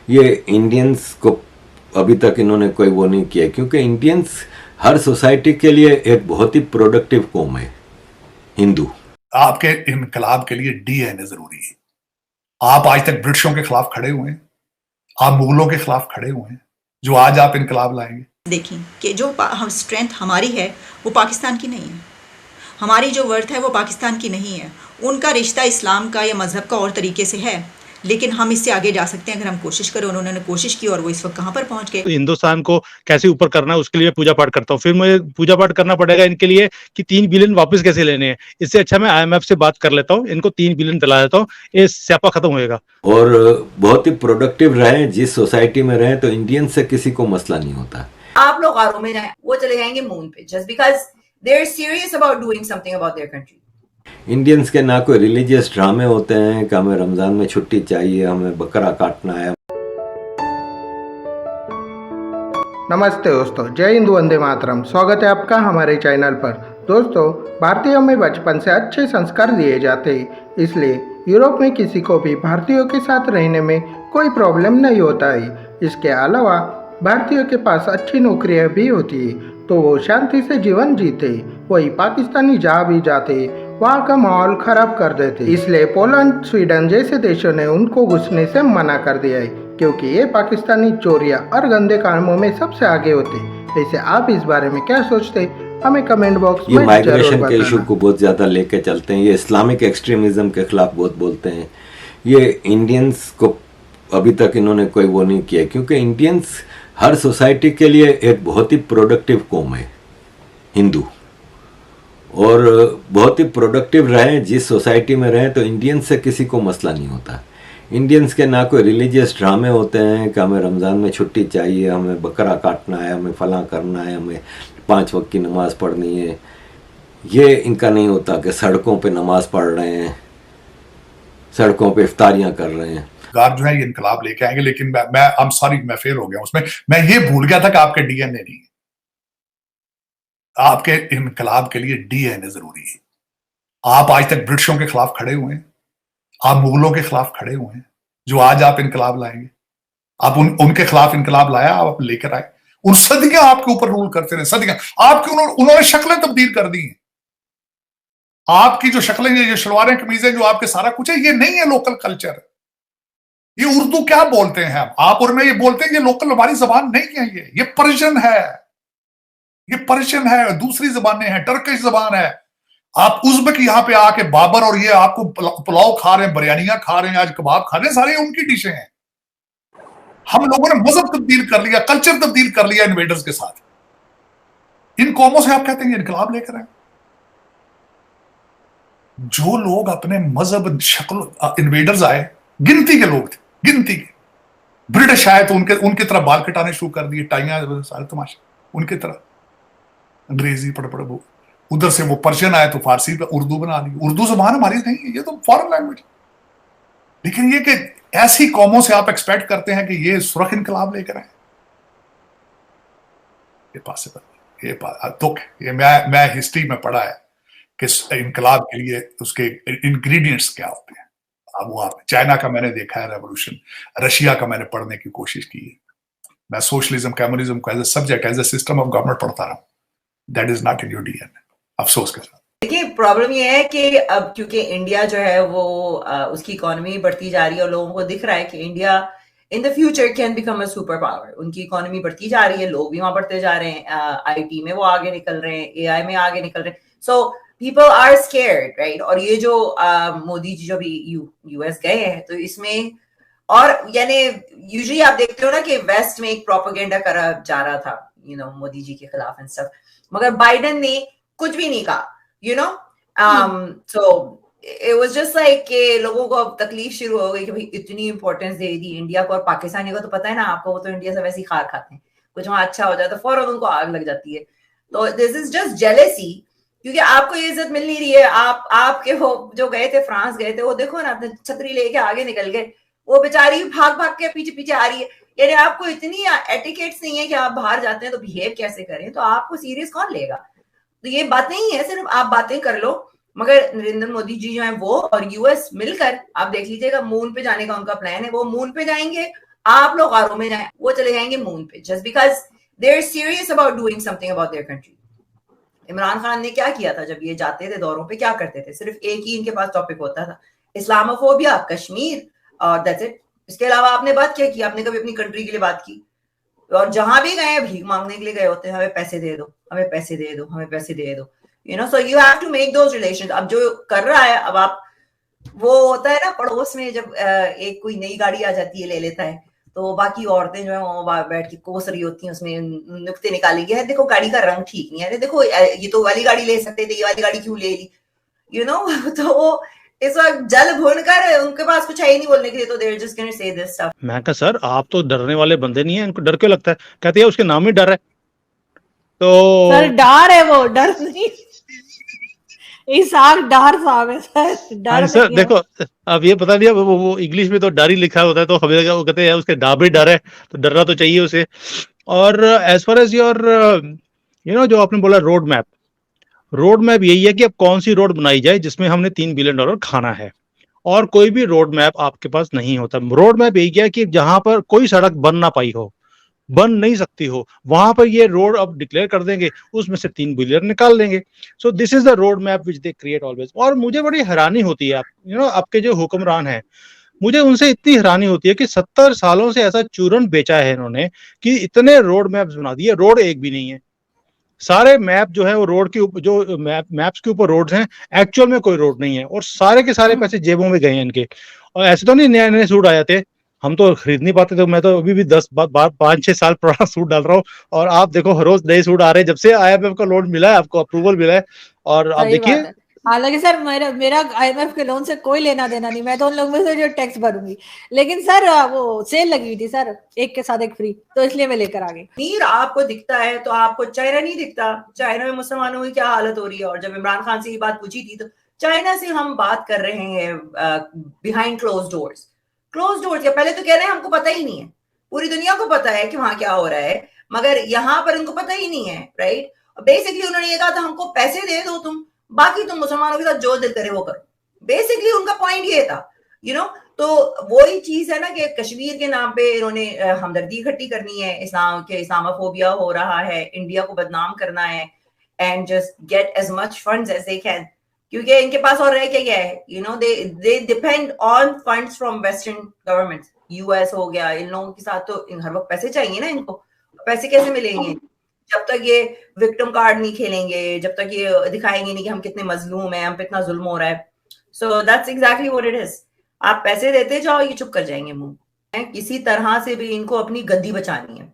ये इंडियंस को अभी तक इन्होंने कोई वो नहीं किया, क्योंकि इंडियंस हर सोसाइटी के लिए एक बहुत ही प्रोडक्टिव कौम है, हिंदू। आपके इनकलाब के लिए डीएनए जरूरी है। आप आज तक ब्रिटिशों के खिलाफ खड़े हुए हैं, आप मुगलों के खिलाफ खड़े हुए हैं, जो आज आप इनकलाब लाएंगे। देखें कि जो स्ट्रेंथ हमारी है वो पाकिस्तान की नहीं है, हमारी जो वर्थ है वो पाकिस्तान की नहीं है। उनका रिश्ता इस्लाम का या मज़हब का और तरीके से है, लेकिन हम इससे आगे जा सकते हैं अगर हम कोशिश करें। उन्होंने कोशिश की और वो इस वक्त कहाँ पर पहुंच गए। तो हिंदुस्तान को कैसे ऊपर करना है उसके लिए पूजा पाठ करता हूँ। फिर मुझे पूजा पाठ करना पड़ेगा इनके लिए कि 3 बिलियन वापस कैसे लेने हैं। इससे अच्छा मैं IMF से बात कर लेता हूँ, इनको 3 बिलियन दिला देता हूँ, ये स्यापा खत्म होएगा। और बहुत ही प्रोडक्टिव रहे, जिस सोसाइटी में रहे, तो इंडियन से किसी को मसला नहीं होता। आप लोग गारों में जाएं, वो चले जाएंगे मून पे, just because they are serious about doing something about their country. Indians के ना कोई रिलीजियस ड्रामे होते हैं कि हमें रमजान में छुट्टी चाहिए, हमें बकरा काटना है। नमस्ते दोस्तों, जय हिंद, वंदे मातरम। स्वागत है आपका हमारे चैनल पर। दोस्तों, भारतीयों में बचपन से अच्छे संस्कार दिए जाते हैं, इसलिए यूरोप में किसी को भी भारतीयों के साथ रहने में कोई प्रॉब्लम नहीं होता है। इसके अलावा भारतीयों के पास अच्छी नौकरियां भी होती है, तो वो शांति से जीवन जीते। वही पाकिस्तानी जहाँ भी जाते वहाँ का माहौल खराब कर देते, इसलिए पोलैंड, स्वीडन जैसे देशों ने उनको घुसने से मना कर दिया है, क्योंकि ये पाकिस्तानी चोरियां और गंदे कामों में सबसे आगे होते। वैसे आप इस बारे में क्या सोचते हैं, हमें कमेंट बॉक्स में ये माइग्रेशन के इशू को बहुत ज़्यादा लेके चलते हैं, ये इस्लामिक एक्सट्रीमिज्म के खिलाफ बहुत बोलते हैं। ये इंडियंस को अभी तक इन्होंने कोई वो नहीं किया, क्योंकि इंडियंस हर सोसाइटी के लिए एक बहुत ही प्रोडक्टिव कौम है, हिंदू। और बहुत ही प्रोडक्टिव रहे, जिस सोसाइटी में रहे, तो इंडियंस से किसी को मसला नहीं होता। इंडियंस के ना कोई रिलीजियस ड्रामे होते हैं कि हमें रमज़ान में छुट्टी चाहिए, हमें बकरा काटना है, हमें फलां करना है, हमें 5 वक्त की नमाज़ पढ़नी है। ये इनका नहीं होता कि सड़कों पे नमाज़ पढ़ रहे हैं, सड़कों पे इफ्तारियां कर रहे हैं। गार जो है ये इनकलाब लेके आएंगे, लेकिन I'm sorry, मैं फेल हो गया उसमें। मैं ये भूल गया था कि आपके डीएनए नहीं है। आपके इनकलाब के लिए डीएनए जरूरी है। आप आज तक ब्रिटिशों के खिलाफ खड़े हुए हैं, आप मुगलों के खिलाफ खड़े हुए हैं, जो आज आप इनकलाब लाएंगे। आप उनके खिलाफ इनकलाब लाया, आप लेकर आए। उन सदियां आपके ऊपर रूल करते रहे, सदियां आपकी उन्होंने शक्लें तब्दील कर दी हैं। आपकी जो शक्लें, ये शलवारें कमीजें, जो आपके सारा कुछ है, ये नहीं है लोकल कल्चर। ये उर्दू क्या बोलते हैं आप और मैं ये बोलते हैं, ये लोकल हमारी जबान नहीं है, ये पर्शियन है, ये पर्शियन है, दूसरी जबानें हैं, टर्किश जबान है। आप उज़्बेक यहाँ पे आके बाबर और ये आपको पुलाव खा रहे हैं, बिरयानियां खा रहे हैं, आज कबाब खा रहे हैं, सारी उनकी डिशें हैं। हम लोगों ने मजहब तब्दील कर लिया, कल्चर तब्दील कर लिया इन्वेडर्स के साथ। इन कौमों से आप कहते हैं इनकलाब लेकर आए। जो लोग अपने मजहब शक्ल, इन्वेडर्स आए, गिनती के लोग थे, गिनती के। ब्रिटिश आए तो उनकी तरफ बाल कटाने शुरू कर दिए, टाइयां, सारे तमाशे उनकी तरह, अंग्रेजी पढ़ पढ़। वो उधर से वो पर्शियन आए तो फारसी पे उर्दू बना ली। उर्दू जबान हमारी नहीं है, ये तो फॉरेन लैंग्वेज। लेकिन ये कि ऐसी कौमों से आप एक्सपेक्ट करते हैं कि ये सुरख इनकलाब लेकर आए, ये पॉसिबल, ये मैं हिस्ट्री में पढ़ा है कि इनकलाब के लिए उसके इंग्रेडिएंट्स क्या होते हैं। अब वो आप चाइना का मैंने देखा है रेवोल्यूशन, रशिया का मैंने पढ़ने की कोशिश की है। मैं सोशलिज्म, कम्युनिज्म को as a subject, as a system of government पढ़ता रहा हूं। That is not in your DNA, अफसोस के साथ। देखिए, प्रॉब्लम ये है कि अब क्योंकि इंडिया जो है वो उसकी इकोनॉमी बढ़ती जा रही है और लोगों को दिख रहा है कि India in the future can become a super power. उनकी इकोनॉमी बढ़ती जा रही है, लोग भी वहां बढ़ते जा रहे हैं, आईटी में वो आगे निकल रहे हैं, एआई में आगे निकल रहे हैं। So people are scared, right. और ये जो मोदी जी जो भी यूएस गए हैं, तो इसमें और यानी यूजुअली आप देखते हो ना कि वेस्ट में एक प्रोपेगेंडा करा जा रहा था, मोदी जी के खिलाफ एंड सब, मगर बाइडेन ने कुछ भी नहीं कहा, so it was just like कि लोगों को अब तकलीफ शुरू हो गई कि भाई इतनी इंपॉर्टेंस दे दी इंडिया को। और पाकिस्तानी को तो पता है ना आपको, वो तो इंडिया से वैसे ही खार खाते हैं, कुछ वहां अच्छा हो जाता है फौरन उनको आग लग जाती है। तो दिस इज जस्ट जेलेसी, क्योंकि आपको ये इज्जत मिल नहीं रही है। आपके वो जो गए थे, फ्रांस गए थे, वो देखो ना, अपने छतरी लेके आगे निकल गए, वो बेचारी भाग भाग के पीछे पीछे आ रही है। यानी आपको इतनी एटिकेट्स नहीं है कि आप बाहर जाते हैं तो बिहेव कैसे करें, तो आपको सीरियस कौन लेगा। तो ये बात नहीं है सिर्फ आप बातें कर लो, मगर नरेंद्र मोदी जी जो है वो और यूएस मिलकर, आप देख लीजिएगा, मून पे जाने का उनका प्लान है। वो मून पे जाएंगे, आप लोग गारों में जाएं, वो चले जाएंगे मून पे, just because they are serious about doing something about their country. Imran Khan ने क्या किया था जब ये जाते थे दौरों पे, क्या करते थे? सिर्फ एक ही इनके पास टॉपिक होता था, इस्लामोफोबिया, कश्मीर, और दैट्स इट। इसके अलावा आपने बात क्या की? आपने कभी अपनी कंट्री के लिए बात की? और जहां भी गए भीख मांगने के लिए गए होते हैं, हमें पैसे दे दो, हमें पैसे दे दो, हमें पैसे दे दो, you know. So you have to make those relations. अब जो कर रहा है, अब आप, वो होता है ना पड़ोस में जब एक कोई नई गाड़ी आ जाती है, ले लेता है, तो बाकी औरतें जो है वो बैठ के कोस रही होती हैं, उसमें नुक्ते निकालेंगे, है देखो गाड़ी का रंग ठीक नहीं है, देखो ये तो वाली गाड़ी ले सकते थे, ये वाली गाड़ी क्यों ले ली, यू नो। तो वो इस वक्त जल भून कर उनके पास कुछ है ही नहीं बोलने के लिए, तो there just gonna say this stuff. मैं कहा सर आप तो डरने वाले बंदे नहीं है, इनको डर क्यों लगता है? कहते हैं उसके नाम ही डर है। तो सर डर है, वो डर नहीं, इसाक डार साहब है सर, डर हाँ सर नहीं है देखो, अब ये पता नहीं है वो इंग्लिश में तो डर ही लिखा होता है, तो हमें लगा वो कहते हैं उसके डा भी डर है, तो डरना तो चाहिए उसे। और एज फार एज योर जो आपने बोला रोड मैप यही है कि अब कौन सी रोड बनाई जाए जिसमें हमने $3 बिलियन खाना है, और कोई भी रोड मैप आपके पास नहीं होता। रोड मैप यही है कि जहां पर कोई सड़क बन ना पाई हो, बन नहीं सकती हो, वहां पर ये रोड अब डिक्लेयर कर देंगे, उसमें से $3 बिलियन निकाल देंगे। So this is the road map which they create always. और मुझे बड़ी हैरानी होती है, आप आपके जो हुक्मरान है, मुझे उनसे इतनी हैरानी होती है कि 70 सालों से ऐसा चूरन बेचा है इन्होंने कि इतने रोड मैप्स बना दिए, रोड एक भी नहीं है। सारे मैप जो है वो रोड के ऊपर, जो मैप्स के ऊपर रोड्स हैं, एक्चुअल में कोई रोड नहीं है, और सारे के सारे पैसे जेबों में गए हैं इनके। और ऐसे तो नहीं नए नए सूट आए थे, हम तो खरीद नहीं पाते, तो मैं तो अभी भी 5-6 साल पुराना सूट डाल रहा हूँ, और आप देखो हर रोज नए सूट आ रहे हैं जब से IMF का लोन मिला है, आपको अप्रूवल मिला है, और आप सही बात देखिए। है। हालांकि सर मेरा IMF के लोन से कोई लेना देना नहीं, मैं तो उन लोगों में से जो टैक्स भरूंगी, लेकिन सर वो सेल लगी हुई थी सर, एक के साथ एक फ्री, तो इसलिए मैं लेकर आ गई। मीर आपको दिखता है तो आपको चाइना नहीं दिखता। चाइना में मुसलमानों की क्या हालत हो रही है। और जब इमरान खान से ये बात पूछी थी, तो चाइना से हम बात कर रहे हैं बिहाइंड क्लोज डोर्स या पहले तो कह रहे हैं हमको पता ही नहीं है। पूरी दुनिया को पता है कि वहां क्या हो रहा है, मगर यहाँ पर उनको पता ही नहीं है, राइट। बेसिकली उन्होंने ये कहा था हमको पैसे दे दो तुम, बाकी तुम मुसलमानों के साथ जो दिल करे वो करो। बेसिकली उनका पॉइंट ये था, यू नो। तो वही चीज है ना कि कश्मीर के नाम पे इन्होंने हमदर्दी इकट्ठी करनी है, इस्लाम के इस्लामोफोबिया हो रहा है, इंडिया को बदनाम करना है, and just get as much funds as they can, क्योंकि इनके पास और रह क्या है, you know. They depend on funds from western government, US हो गया, इन लोगों के साथ तो हर वक्त पैसे चाहिए ना इनको। पैसे कैसे मिलेंगे जब तक ये विक्टिम कार्ड नहीं खेलेंगे, जब तक ये दिखाएंगे नहीं कि हम कितने मजलूम हैं, हम पे इतना जुल्म हो रहा है। So that's exactly what it is. आप पैसे देते जाओ, ये चुप कर जाएंगे मुंह। किसी तरह से भी इनको अपनी गद्दी बचानी है।